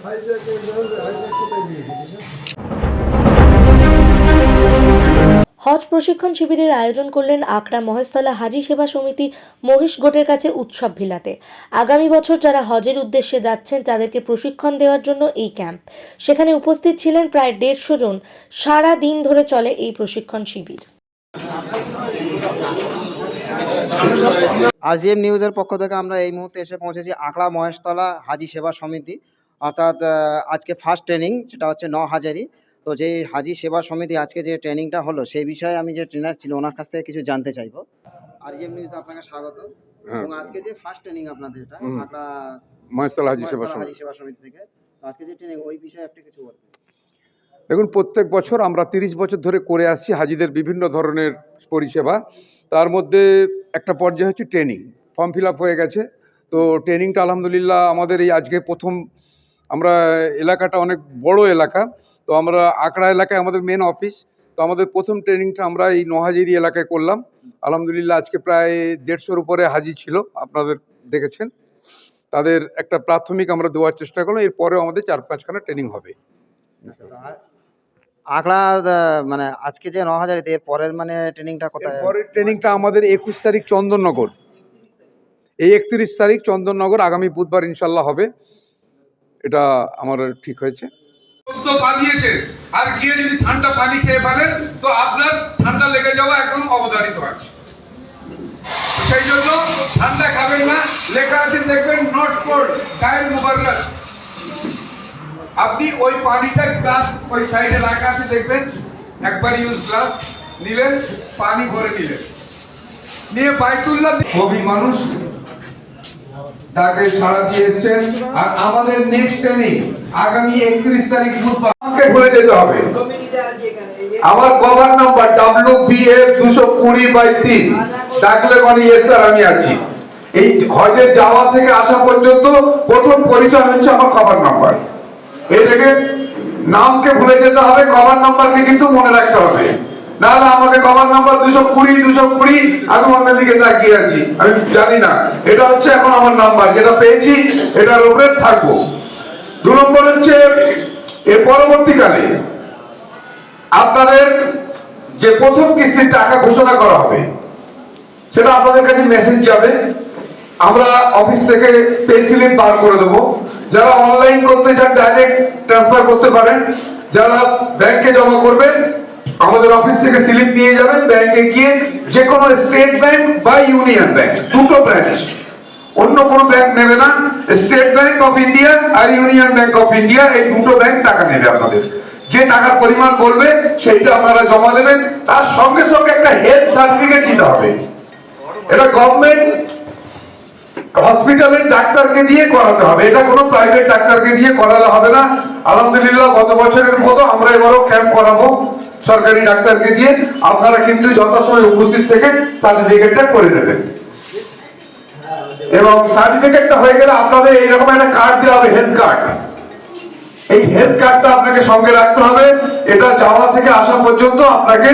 হজ প্রশিক্ষণ শিবিরের আয়োজন করলেন আকড়া মহেশতলা হাজী সেবা সমিতি মহিষগোটের কাছে উৎসব ভিলাতে। আগামী বছর যারা হজের উদ্দেশ্যে যাচ্ছেন তাদেরকে প্রশিক্ষণ দেওয়ার জন্য এই ক্যাম্প। সেখানে উপস্থিত ছিলেন প্রায় 150 জন। সারা দিন ধরে চলে এই প্রশিক্ষণ শিবির। RGM নিউজের পক্ষ থেকে আমরা এই মুহূর্তে এসে পৌঁছেছি আকড়া মহেশতলা হাজী সেবা সমিতি, অর্থাৎ আজকে ফার্স্ট ট্রেনিং, সেটা হচ্ছে 9 হাজারি। তো যে হাজী সেবা সমিতি আজকে যে ট্রেনিংটা হলো সেই বিষয়ে আমি যে ট্রেনার ছিল ওনার কাছ থেকে কিছু জানতে চাইবো। RGM নিউজ আপনাকে স্বাগত। এবং আজকে যে ফার্স্ট ট্রেনিং আপনাদের, এটা আকড়া মহেশতলা হাজী সেবা সমিতি থেকে, তো আজকে যে ট্রেনিং ওই বিষয়ে আপনি কিছু বলবেন? দেখুন, প্রত্যেক বছর আমরা 30 বছর ধরে করে আসছি হাজীদের বিভিন্ন ধরনের পরিষেবা। তার মধ্যে একটা পর্যায়ে হচ্ছে ট্রেনিং। ফর্ম ফিল আপ হয়ে গেছে, তো ট্রেনিংটা আলহামদুলিল্লাহ আমাদের এই আজকে প্রথম। আমরা এলাকাটা অনেক বড় এলাকা, তো আমরা আকড়া এলাকায় আমাদের মেন অফিস। তো আমাদের প্রথম ট্রেনিংটা আমরা এই 9 হাজারি এলাকায় করলাম। আলহামদুলিল্লাহ আজকে প্রায় 150-র উপরে হাজী ছিল, আপনাদের দেখেছেন। তাদের একটা প্রাথমিক আমরা দেওয়ার চেষ্টা করলাম, এরপরেও আমাদের 4-5খানা ট্রেনিং হবে। আকড়া মানে আজকে যে 9 হাজারিতে এর পরের মানে ট্রেনিংটা কোথায়? পরের ট্রেনিংটা আমাদের 21 তারিখ চন্দননগর, এই 31 তারিখ চন্দননগর, আগামী বুধবার ইনশাল্লাহ হবে। এটা আমার ঠিক হয়েছে। বানিয়েছে আর গিয়ে যদি ঠান্ডা পানি খেয়ে ফেলেন তো আপনার ঠান্ডা লেগে যাওয়া একদম অবধারিত আছে। সেই জন্য ঠান্ডা খাবেন না, লেখা আছে দেখবেন নট কোল্ড গায়ের মুবারক। আপনি ওই পানিটা গ্লাস ওই সাইডে রাখা আছে দেখবেন, একবার ইউজ গ্লাস নিলেন, পানি ভরে নিলেন, নিয়ে বাইতুল্লাহ কবি মানুষ তাকে সাড়া দিয়ে এসছেন। আর আমাদের নেক্সট ট্রেনিং আগামী 31 তারিখ বুধবারকে ভুলে যেতে হবে। আমার কভার নাম্বার WBF 220/3, ডাকলে মানে ইয়েস স্যার আমি আছি। এই হজে যাওয়া থেকে আসা পর্যন্ত প্রথম পরিচয় হচ্ছে আমার কভার নাম্বার। এটাকে নামকে ভুলে যেতে হবে, কভার নাম্বারকে কিন্তু মনে রাখতে হবে। নাহলে আমাকে কভার নাম্বার 220 আমি অন্যদিকে তাকিয়ে আছি, আমি জানি না। এটা হচ্ছে এখন আমার নাম্বার, যেটা পেয়েছি এটার উপরে থাকবো। 2 নম্বর হচ্ছে এর পরবর্তীকালে আপনাদের যে প্রথম কিস্তির টাকা ঘোষণা করা হবে সেটা আপনাদের কাছে মেসেজ যাবে। আমরা অফিস থেকে পে স্লিপ বার করে দেবো। যারা অনলাইন করতে চান ডাইরেক্ট ট্রান্সফার করতে পারেন, যারা ব্যাংকে জমা করবেন আমাদের অফিস থেকে স্লিপ নিয়ে যাবেন, ব্যাংকে গিয়ে যে কোনো স্টেট ব্যাংক বা ইউনিয়ন ব্যাংক, দুটো ব্রাঞ্চ, অন্য কোনো ব্যাংক নেবে না। স্টেট ব্যাংক অফ ইন্ডিয়া আর ইউনিয়ন ব্যাংক অফ ইন্ডিয়া, এই দুটো ব্যাংক টাকা নেবে আপনাদের। যে টাকার পরিমাণ বলবে সেইটা আপনারা জমা দেবেন। তার সঙ্গে সঙ্গে একটা হেলথ সার্টিফিকেট দিতে হবে। এটা গভর্নমেন্ট হসপিটালের ডাক্তারকে দিয়ে করাতে হবে, এটা কোনো প্রাইভেট ডাক্তারকে দিয়ে করালে হবে না। আলহামদুলিল্লাহ গত বছরের মতো আমরা এবারও ক্যাম্প করাবো সরকারি ডাক্তারকে দিয়ে। আপনারা কিন্তু যথাসময় উপস্থিত থেকে সার্টিফিকেটটা করে দেবেন। এবং সার্টিফিকেটটা হয়ে গেলে আপনাদের এইরকম একটা কার্ড দেওয়া হবে, হেলথ কার্ড। এই হেলথ কার্ডটা আপনাকে সঙ্গে রাখতে হবে। এটা যাওয়া থেকে আসা পর্যন্ত আপনাকে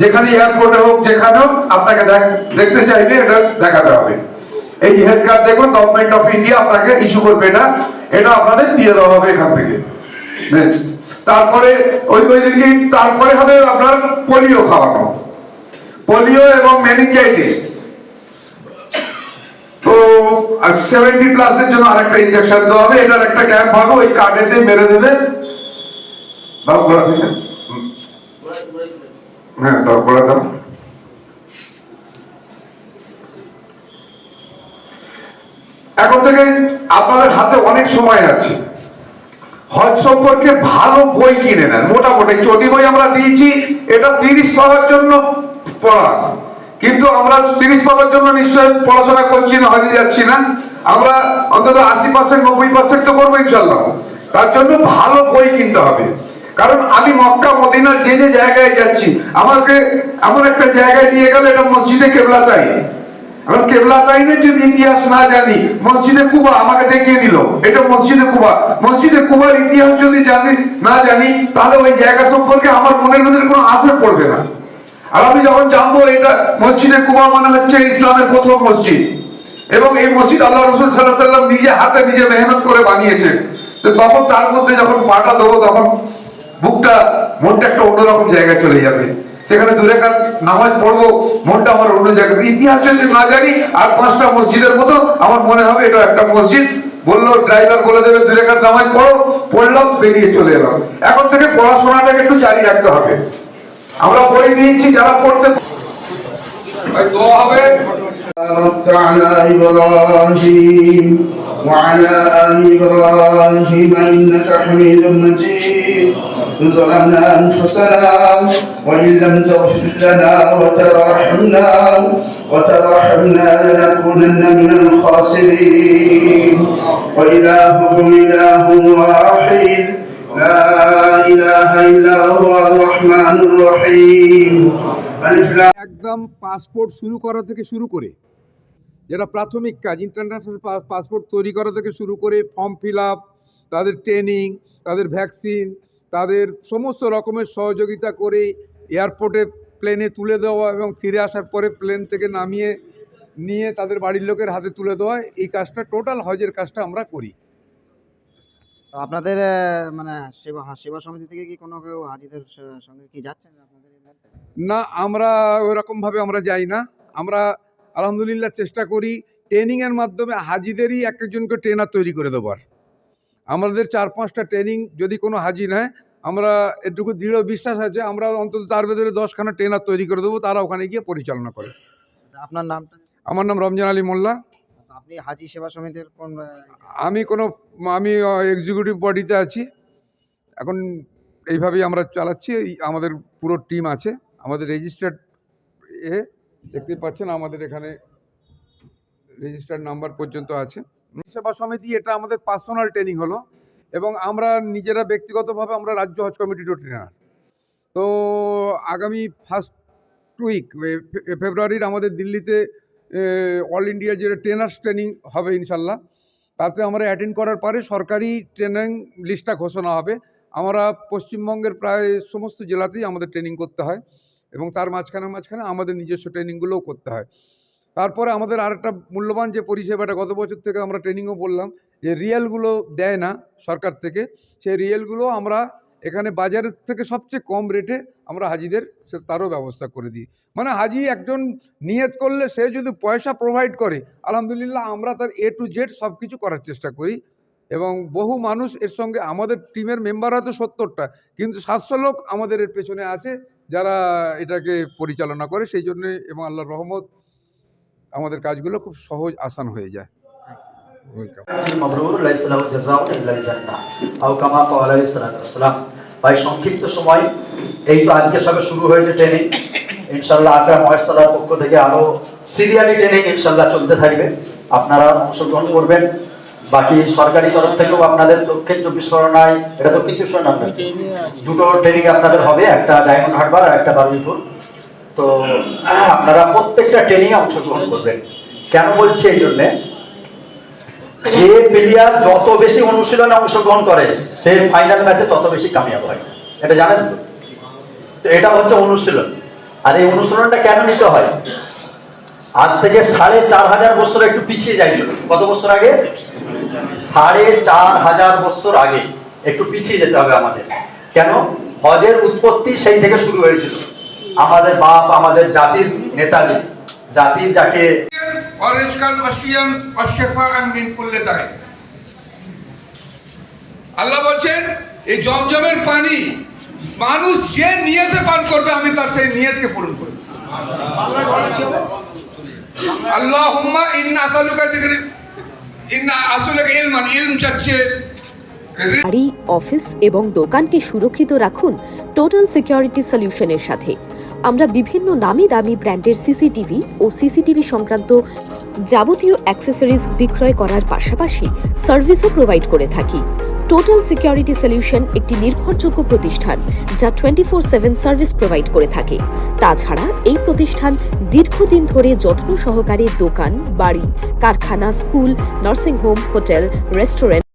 যেখানে এয়ারপোর্টে হোক যেখানে হোক আপনাকে দেখতে চাইলে এটা দেখাতে হবে। এই হেলথ কার্ড দেখুন গভর্নমেন্ট অফ ইন্ডিয়া আপনাকে ইস্যু করবে, এটা আপনাদের দিয়ে দেওয়া হবে এখান থেকে। তারপরে তারপরে হবে আপনার পোলিও খাওয়ানো, পোলিও এবং মেনিনজাইটিস। তো 70+ এর জন্য আরেকটা ইনজেকশন দেওয়া হবে। এটার একটা ক্যাম্প হবে, ওই কার্ডেতে মেরে দেবে। হ্যাঁ, বলে দাও। এখন থেকে আপনাদের হাতে অনেক সময় আছে। হজ সম্পর্কে ভালো বই কিনে নেন। মোটামুটি চটি বই আমরা দিয়েছি, এটা 30 পাওয়ার জন্য পড়া, কিন্তু আমরা 30 পাওয়ার জন্য নিশ্চয় পড়াশোনা করছি না, হজে যাচ্ছি না। আমরা অন্তত 80%, 90% তো করবো ইনশাল্লাহ। তার জন্য ভালো বই কিনতে হবে। কারণ আমি মক্কা মদিনার যে যে জায়গায় যাচ্ছি, আমাকে এমন একটা জায়গায় নিয়ে গেল, এটা মসজিদে কেবলাতাইন। এখন কেবলাতাইনের যদি ইতিহাস না জানি, মসজিদে কুবা আমাকে দেখিয়ে দিল এটা মসজিদে কুবা, মসজিদে কুবার ইতিহাস যদি না জানি তাহলে ওই জায়গা সম্পর্কে আমার মনের মধ্যে কোনো আসর পড়বে না। আর আমি যখন জানবো এটা মসজিদে কুবা মানে হচ্ছে ইসলামের প্রথম মসজিদ, এবং এই মসজিদ আল্লাহ রাসূল সাল্লাল্লাহু আলাইহি ওয়াসাল্লাম নিজে হাতে নিজে মেহনত করে বানিয়েছেন, তো তখন তার মধ্যে যখন পাটা দেবো তখন মনটা একটা অন্যরকম জায়গায় চলে যাবে। সেখানে দূরে কার নামাজ পড়বো, মনটা আমার অন্য জায়গায়, ইতিহাস যদি না জানি আর 5টা মসজিদের মতো আমার মনে হবে এটা একটা মসজিদ, বললো ড্রাইভার বলে দেবে দূরে কার নামাজ পড়ো, পড়লাম, বেরিয়ে চলে এলাম। এখন থেকে পড়াশোনাটাকে একটু জারি রাখতে হবে। আমরা বই দিয়েছি, যারা পড়তে দোয়া হবে। على إبراهيم وعلى آل إبراهيم إنك حميد مجيد ظلمنا أنفسنا وإن لم تغفر لنا وترحمنا لنكونن من الخاسرين وإلهكم إله واحد لا إله إلا هو الرحمن الرحيم একদম পাসপোর্ট শুরু করা থেকে শুরু করে যেটা প্রাথমিক কাজ, ইন্টারন্যাশনাল পাসপোর্ট তৈরি করা থেকে শুরু করে ফর্ম ফিল আপ, তাদের ট্রেনিং, তাদের ভ্যাকসিন, তাদের সমস্ত রকমের সহযোগিতা করে এয়ারপোর্টে প্লেনে তুলে দেওয়া এবং ফিরে আসার পরে প্লেন থেকে নামিয়ে নিয়ে তাদের বাড়ির লোকের হাতে তুলে দেওয়া, এই কাজটা টোটাল হজের কাজটা আমরা করি। তো আপনাদের মানে সেবা সমিতি থেকে কি কোনো কেউ হাজিদের সঙ্গে কি যাচ্ছেন আপনাদের এর মধ্যে? না, আমরা ওরকমভাবে আমরা যাই না। আমরা আলহামদুলিল্লাহ চেষ্টা করি ট্রেনিংয়ের মাধ্যমে হাজিদেরই এক একজনকে ট্রেনার তৈরি করে দেবার। আমাদের 4-5টা ট্রেনিং যদি কোনো হাজি নেয়, আমরা এটুকু দৃঢ় বিশ্বাস আছে আমরা অন্তত তার ভেতরে 10খানা ট্রেনার তৈরি করে দেবো, তারা ওখানে গিয়ে পরিচালনা করে। আচ্ছা, আপনার নামটা? আমার নাম রমজান আলী মোল্লা। আপনি হাজি সেবা সমিতির কোন? আমি এক্সিকিউটিভ বডিতে আছি এখন, এইভাবেই আমরা চালাচ্ছি। আমাদের পুরো টিম আছে, আমাদের রেজিস্টার্ড দেখতে পাচ্ছেন, আমাদের এখানে রেজিস্টার্ড নাম্বার পর্যন্ত আছে। সেবা সমিতি এটা আমাদের পার্সোনাল ট্রেনিং হলো, এবং আমরা নিজেরা ব্যক্তিগতভাবে আমরা রাজ্য হজ কমিটিরও ট্রেনার। তো আগামী ফার্স্ট উইক ফেব্রুয়ারির আমাদের দিল্লিতে অল ইন্ডিয়া যে ট্রেনার্স ট্রেনিং হবে ইনশাল্লাহ, তাতে আমরা অ্যাটেন্ড করার পরে সরকারি ট্রেনিং লিস্টটা ঘোষণা হবে। আমরা পশ্চিমবঙ্গের প্রায় সমস্ত জেলাতেই আমাদের ট্রেনিং করতে হয়, এবং তার মাঝখানে আমাদের নিজস্ব ট্রেনিংগুলোও করতে হয়। তারপরে আমাদের আরেকটা মূল্যবান যে পরিষেবাটা গত বছর থেকে আমরা ট্রেনিংও বললাম, যে রিয়েলগুলো দেয় না সরকার থেকে, সেই রিয়েলগুলো আমরা এখানে বাজারের থেকে সবচেয়ে কম রেটে আমরা হাজিদের তারও ব্যবস্থা করে দিই। মানে হাজি একজন নিয়ত করলে সে যদি পয়সা প্রোভাইড করে, আলহামদুলিল্লাহ আমরা তার A to Z সব কিছু করার চেষ্টা করি। এবং বহু মানুষ এর সঙ্গে, আমাদের টিমের মেম্বার হয়তো 70টা, কিন্তু 700 লোক আমাদের এর পেছনে আছে যারা এটাকে পরিচালনা করে। সেই জন্যে এবং আল্লাহর রহমত আমাদের কাজগুলো খুব সহজ আসান হয়ে যায়। মাবরুর লাইসা লাহু জাযাউন ইল্লাল জান্নাহ আও কামা ক্বালা আলাইহিস সালাতু ওয়াস সালাম। ভাই সংক্ষিপ্ত সময়, এই তো আজকে সবে শুরু হয়েছে ট্রেনিং। ইনশাআল্লাহ আকরাম মহেশতলার পক্ষ থেকে আরো সিরিয়ালি ট্রেনিং ইনশাআল্লাহ চলতে থাকবে, আপনারা অংশগ্রহণ করবেন। বাকি সরকারি তরফ থেকেও আপনাদের দক্ষিণ 24 পরগনায়, এটা দক্ষিণ 24 পরগনা দুটো ট্রেনিং আপনাদের হবে, একটা ডায়মন্ড হারবার আর একটা বারুইপুর। তো আপনারা প্রত্যেকটা ট্রেনিংয়ে অংশগ্রহণ করবেন। কেন বলছি এই জন্যে, যে প্লেয়ার যত বেশি অনুশীলনে অংশগ্রহণ করে সে ফাইনাল ম্যাচে তত বেশি কামিয়াব হয়, এটা জানেন তো? তো এটা হচ্ছে অনুশীলন। আর এই অনুশীলনটা কেন নিতে হয়? আজ থেকে 4500 বছর একটু পিছিয়ে যাই, কত বছর আগে? 4500 বছর আগে একটু পিছিয়ে যেতে হবে আমাদের। কেন? হজের উৎপত্তি সেই থেকে শুরু হয়েছিল। আমাদের বাপ, আমাদের জাতির নেতাজি, জাতির যাকে আল্লাহ বলছেন এই জমজমের পানি মানুষ যে নিয়তে পান করবে আমি তার সেই নিয়তকে পূরণ করব। আল্লাহুম্মা ইন্না আসআলুকা ইলমান, ইলম চাচ্ছে। বাড়ি, অফিস এবং দোকানকে সুরক্ষিত রাখুন টোটাল সিকিউরিটি সলিউশনের সাথে। আমরা বিভিন্ন নামি দামি ব্র্যান্ডের সিসিটিভি ও সিসিটিভি সংক্রান্ত যাবতীয় অ্যাক্সেসরিজ বিক্রয় করার পাশাপাশি সার্ভিসও প্রোভাইড করে থাকি। টোটাল সিকিউরিটি সলিউশন একটি নির্ভরযোগ্য প্রতিষ্ঠান যা 24/7 সার্ভিস প্রোভাইড করে থাকে। তাছাড়া এই প্রতিষ্ঠান দীর্ঘদিন ধরে যত্ন সহকারে দোকান, বাড়ি, কারখানা, school, nursing home, hotel, restaurant